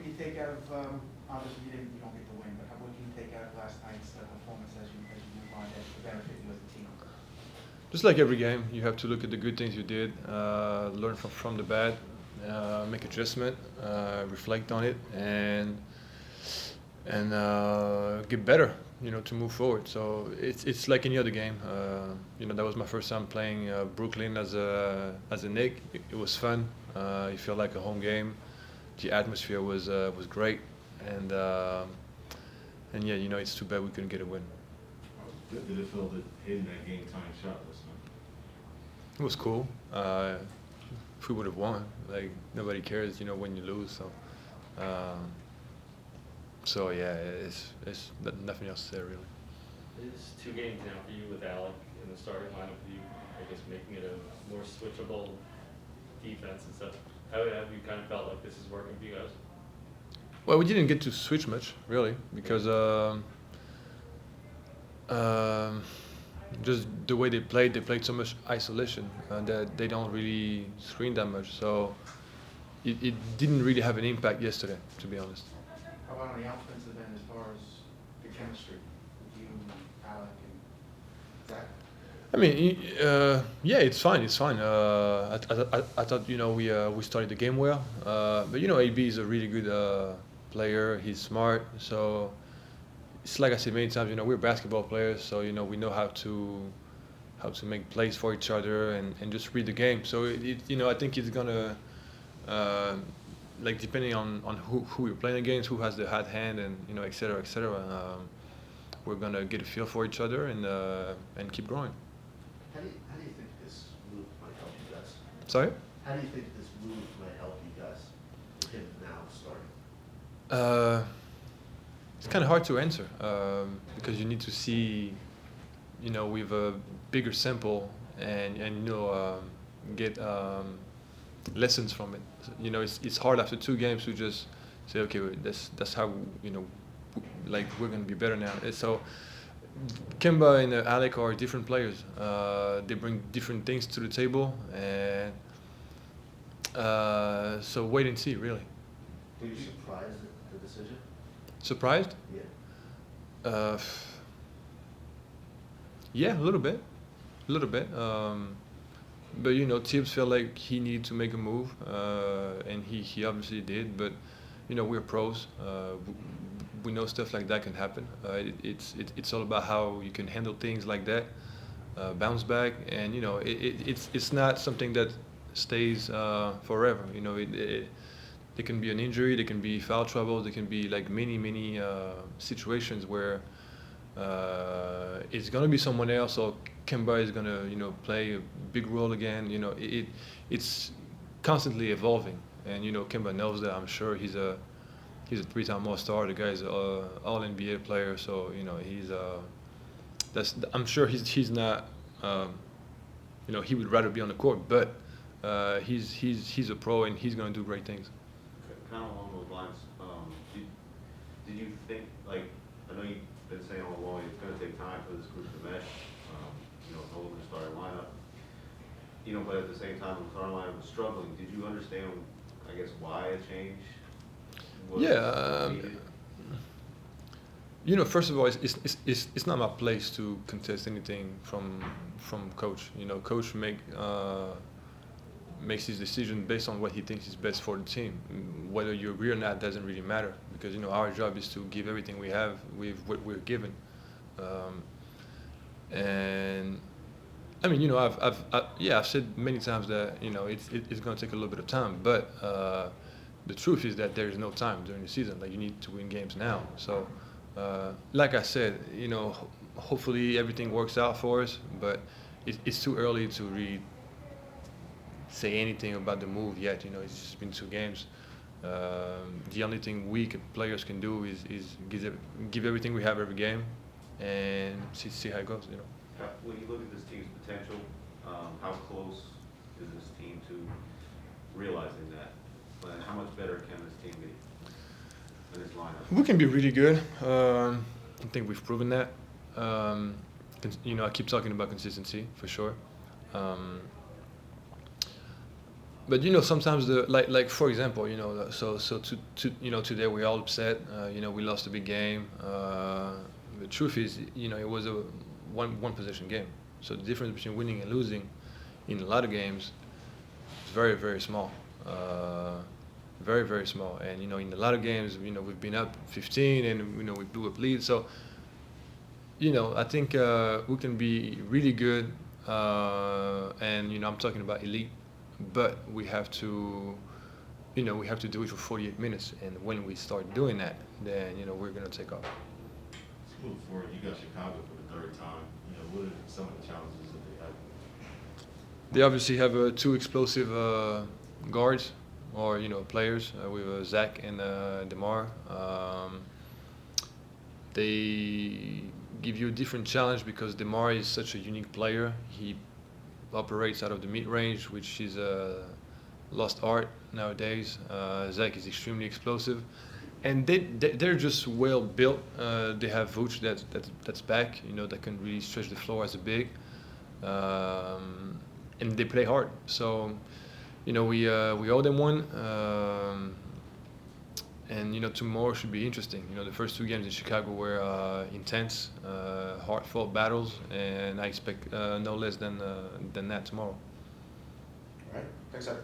can you take out of, obviously you don't get the win, but what can you take out of last night's performance as you move on that to benefit you as a team? Just like every game, you have to look at the good things you did, learn from the bad, make adjustment, reflect on it, and get better. To move forward. So it's like any other game. That was my first time playing Brooklyn as a Knick. It was fun. It felt like a home game. The atmosphere was great, and yeah, it's too bad we couldn't get a win. Did it feel that hitting that game-tying shot last night? It was cool. If we would have won, like nobody cares, when you lose. So yeah, it's nothing else to say really. It's 2 games now for you with Alec in the starting lineup with you, I guess making it a more switchable defense and stuff. How have you kind of felt like this is working for you guys? Well, we didn't get to switch much really because just the way they played so much isolation that they don't really screen that much. So it didn't really have an impact yesterday, to be honest. How about on the offensive end as far as the chemistry with you, Alec, and Zach? I mean, yeah, it's fine. It's fine. I thought we started the game well, but AB is a really good player. He's smart, so it's like I said many times. We're basketball players, so we know how to make plays for each other and just read the game. So I think it's gonna like depending on who we're playing against, who has the hot hand, and et cetera, et cetera. We're gonna get a feel for each other and keep growing. How do you think this move might help you guys? Sorry? How do you think this move might help you guys with him now starting? It's kind of hard to answer because you need to see, with a bigger sample and get lessons from it. It's hard after 2 games to just say, okay, that's how like we're gonna be better now. So Kemba and Alec are different players. They bring different things to the table, and so wait and see, really. Were you surprised at the decision? Surprised? Yeah. Yeah, a little bit. But Tibbs felt like he needed to make a move, and he obviously did. But we're pros. We know stuff like that can happen. It's all about how you can handle things like that, bounce back, and it's not something that stays forever. There can be an injury, there can be foul trouble, there can be like many situations where it's gonna be someone else, or Kemba is gonna play a big role again. It's constantly evolving, and Kemba knows that. I'm sure he's a 3-time All-Star. The guy's an All NBA player, so I'm sure he's not. He would rather be on the court, but he's a pro and he's gonna do great things. Kind of along those lines, did you think, like, I know you've been saying all along it's going to take time for this group to mesh, holding the starting lineup, but at the same time the starting lineup was struggling. Did you understand, I guess, why a change was needed? First of all, it's not my place to contest anything from coach. Coach makes his decision based on what he thinks is best for the team. Whether you agree or not doesn't really matter, because our job is to give everything we have with what we're given. And I mean, I've said many times that it's going to take a little bit of time, but the truth is that there is no time during the season. Like, you need to win games now. So, like I said, hopefully everything works out for us, but it's too early to really say anything about the move yet. It's just been 2 games. The only thing players can do is give everything we have every game and see how it goes. When you look at this team's potential, how close is this team to realizing that? And how much better can this team be in this lineup? We can be really good. I think we've proven that. I keep talking about consistency for sure. But you know, sometimes like for example, you know, so you know, today we're all upset. You know, we lost a big game. The truth is, you know, it was a one possession game. So the difference between winning and losing in a lot of games is very small. Very small. And you know, in a lot of games, you know, we've been up 15 and you know we blew a lead. So you know, I think we can be really good, and you know, I'm talking about elite, but we have to, you know, we have to do it for 48 minutes, and when we start doing that, then you know, we're gonna take off. Moving forward, you got Chicago for the third time. You know, what are some of the challenges that they have? They obviously have two explosive guards, or you know, players with Zach and Demar. They give you a different challenge because Demar is such a unique player. He operates out of the mid-range, which is a lost art nowadays. Zach is extremely explosive, and they're just well built. They have Vooch that's back, you know, that can really stretch the floor as a big, and they play hard. So, you know, we owe them one. And you know, tomorrow should be interesting. You know, the first two games in Chicago were intense, hard-fought battles, and I expect no less than that tomorrow. All right, thanks, Ed.